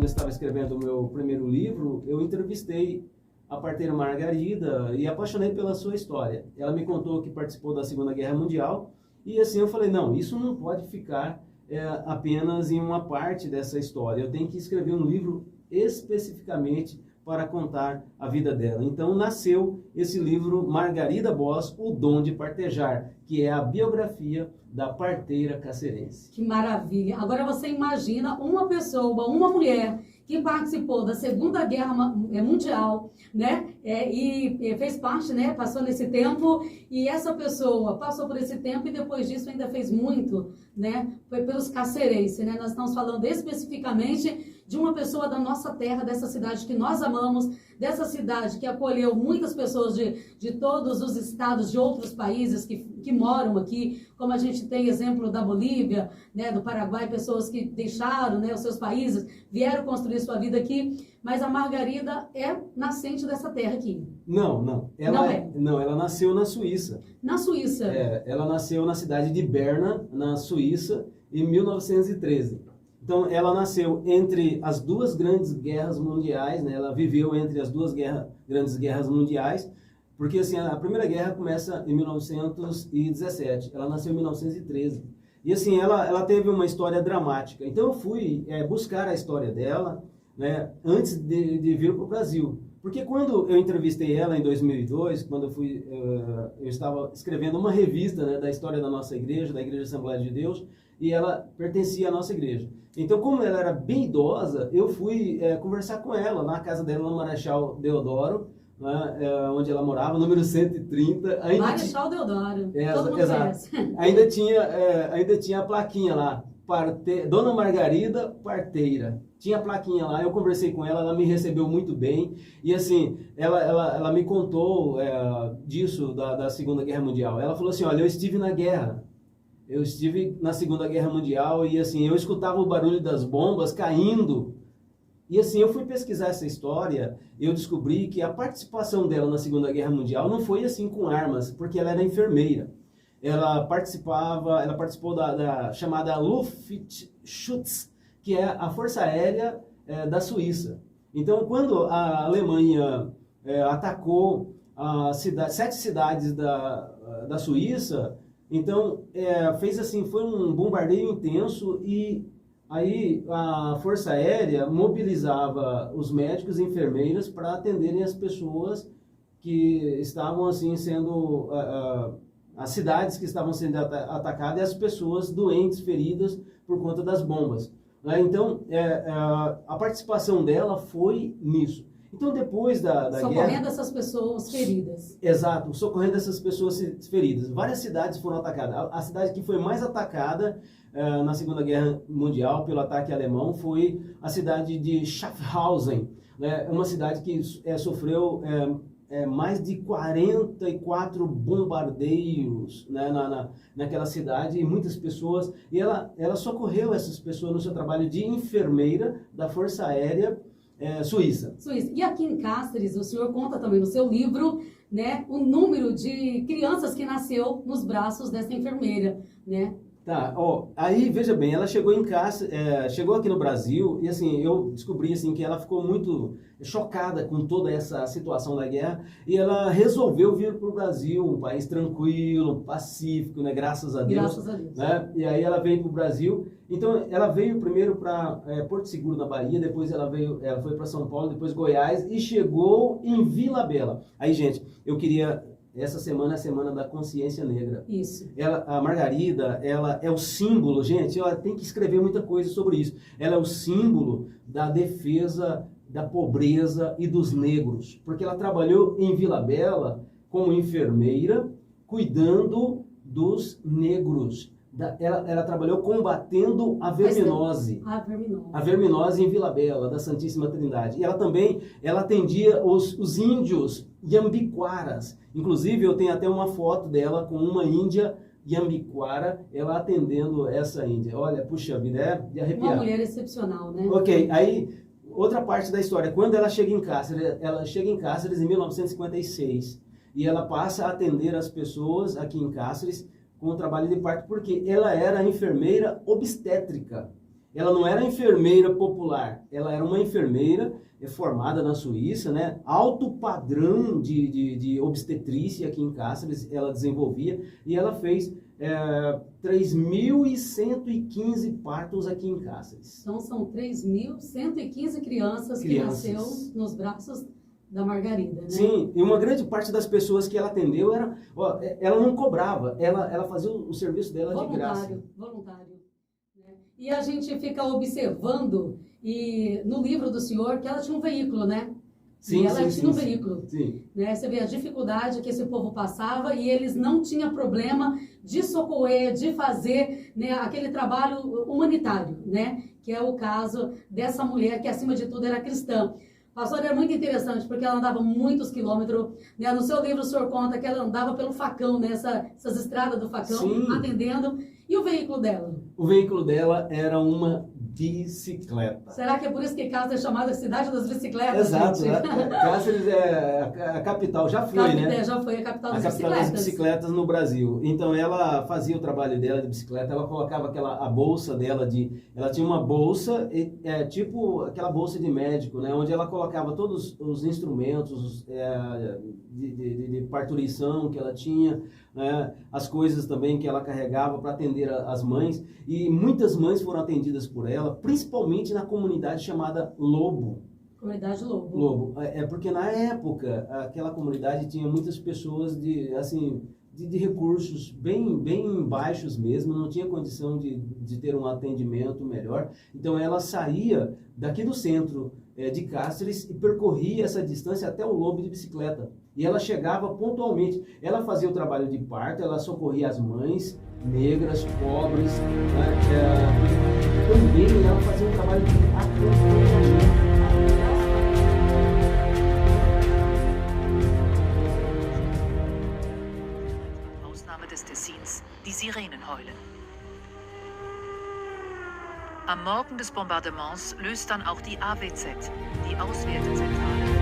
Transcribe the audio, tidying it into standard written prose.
eu estava escrevendo o meu primeiro livro, eu entrevistei a parteira Margarida e apaixonei pela sua história. Ela me contou que participou da Segunda Guerra Mundial e assim eu falei, não, isso não pode ficar apenas em uma parte dessa história. Eu tenho que escrever um livro especificamente para contar a vida dela. Então nasceu esse livro Margarida Boss, O Dom de Partejar, que é a biografia da parteira cacerense. Que maravilha! Agora você imagina uma pessoa, uma mulher que participou da Segunda Guerra Mundial, né? E fez parte, né? Passou nesse tempo, e essa pessoa passou por esse tempo e depois disso ainda fez muito, né? Foi pelos cacerenses, né? Nós estamos falando especificamente de uma pessoa da nossa terra, dessa cidade que nós amamos, dessa cidade que acolheu muitas pessoas de todos os estados, de outros países que moram aqui, como a gente tem exemplo da Bolívia, né, do Paraguai, pessoas que deixaram, né, os seus países, vieram construir sua vida aqui, mas a Margarida é nascente dessa terra aqui. Não. Ela nasceu na Suíça. Na Suíça? Ela nasceu na cidade de Berna, na Suíça, em 1913. Então, ela nasceu entre as duas grandes guerras mundiais, né? Ela viveu entre as duas grandes guerras mundiais, porque assim, a Primeira Guerra começa em 1917, ela nasceu em 1913. E assim, ela teve uma história dramática. Então, eu fui buscar a história dela, né, antes de vir para o Brasil. Porque quando eu entrevistei ela em 2002, quando eu estava escrevendo uma revista, né, da história da nossa igreja, da Igreja Assembleia de Deus, e ela pertencia à nossa igreja. Então, como ela era bem idosa, eu fui conversar com ela na casa dela, no Marechal Deodoro, né, onde ela morava, número 130. Marechal Deodoro, todo mundo conhece. Ainda tinha a plaquinha lá, Dona Margarida Parteira. Tinha a plaquinha lá, eu conversei com ela me recebeu muito bem. E assim, ela me contou disso, da Segunda Guerra Mundial. Ela falou assim, olha, eu estive na guerra. Eu estive na Segunda Guerra Mundial e assim, eu escutava o barulho das bombas caindo. E assim, eu fui pesquisar essa história, eu descobri que a participação dela na Segunda Guerra Mundial não foi assim com armas, porque ela era enfermeira. Ela participou da chamada Luftschutz, que é a Força Aérea da Suíça. Então, quando a Alemanha atacou 7 cidades da Suíça, então, fez assim, foi um bombardeio intenso e aí a Força Aérea mobilizava os médicos e enfermeiras para atenderem as pessoas que estavam assim sendo, as cidades que estavam sendo atacadas e as pessoas doentes, feridas por conta das bombas. Então, a participação dela foi nisso. Então, depois da guerra... Socorrendo essas pessoas feridas. Exato, socorrendo essas pessoas feridas. Várias cidades foram atacadas. A cidade que foi mais atacada na Segunda Guerra Mundial pelo ataque alemão foi a cidade de Schaffhausen. Uma cidade que sofreu mais de 44 bombardeios, né, naquela cidade, e muitas pessoas... E ela socorreu essas pessoas no seu trabalho de enfermeira da Força Aérea Suíça. E aqui em Cáceres, o senhor conta também no seu livro, né, o número de crianças que nasceu nos braços dessa enfermeira, né? Tá, aí veja bem, ela chegou em Cáceres, chegou aqui no Brasil e assim, eu descobri assim que ela ficou muito chocada com toda essa situação da guerra e ela resolveu vir para o Brasil, um país tranquilo, pacífico, né, graças a Deus. Graças a Deus. Né? E aí ela veio para o Brasil. Então, ela veio primeiro para Porto Seguro, na Bahia, depois ela foi para São Paulo, depois Goiás e chegou em Vila Bela. Aí, gente, eu queria... Essa semana é a Semana da Consciência Negra. Isso. A Margarida, ela é o símbolo, gente, ela tem que escrever muita coisa sobre isso. Ela é o símbolo da defesa da pobreza e dos negros, porque ela trabalhou em Vila Bela como enfermeira, cuidando dos negros. Ela trabalhou combatendo a verminose. A verminose em Vila Bela, da Santíssima Trindade. E ela também atendia os índios iambiquaras. Inclusive, eu tenho até uma foto dela com uma índia iambiquara, ela atendendo essa índia. Olha, puxa vida, é de arrepiar. Uma mulher excepcional, né? Ok, aí, outra parte da história. Quando ela chega em Cáceres em 1956. E ela passa a atender as pessoas aqui em Cáceres com o trabalho de parto, porque ela era enfermeira obstétrica. Ela não era enfermeira popular, ela era uma enfermeira formada na Suíça, né? Alto padrão de obstetrícia aqui em Cáceres, ela desenvolvia, e ela fez 3.115 partos aqui em Cáceres. Então são 3.115 crianças que nasceu nos braços da Margarida, né? Sim, e uma grande parte das pessoas que ela atendeu, ela não cobrava, ela fazia o serviço dela de graça. Voluntário. E a gente fica observando, e no livro do senhor, que ela tinha um veículo, né? Sim, e ela sim, tinha um sim, veículo. Sim. Né? Você vê a dificuldade que esse povo passava e eles não tinham problema de socorrer, de fazer, né, aquele trabalho humanitário, né? Que é o caso dessa mulher que, acima de tudo, era cristã. Pastor, era muito interessante, porque ela andava muitos quilômetros, né? No seu livro o senhor conta que ela andava pelo facão, né? Essas estradas do facão, sim, atendendo. E o veículo dela? O veículo dela era uma bicicleta. Será que é por isso que Cáceres é chamada Cidade das Bicicletas? Exato. Cáceres é a capital, já foi, né? Já foi a capital das bicicletas. A capital das bicicletas no Brasil. Então ela fazia o trabalho dela de bicicleta, ela colocava a bolsa dela ela tinha uma bolsa, tipo aquela bolsa de médico, né? Onde ela colocava todos os instrumentos de parturição que ela tinha, né? As coisas também que ela carregava para atender as mães. E muitas mães foram atendidas por ela, principalmente na comunidade chamada Lobo. Comunidade Lobo. Lobo. Porque na época, aquela comunidade tinha muitas pessoas de recursos bem baixos mesmo, não tinha condição de ter um atendimento melhor. Então ela saía daqui do centro de Cáceres e percorria essa distância até o Lobo de bicicleta. E ela chegava pontualmente. Ela fazia o trabalho de parto, ela socorria as mães negras, pobres, né? Também ela fazia um trabalho de acompanhamento. Ausnahme des Tessins, die Sirenen heulen. Am Morgen des Bombardements löst dann auch die AWZ, die Auswertezentrale,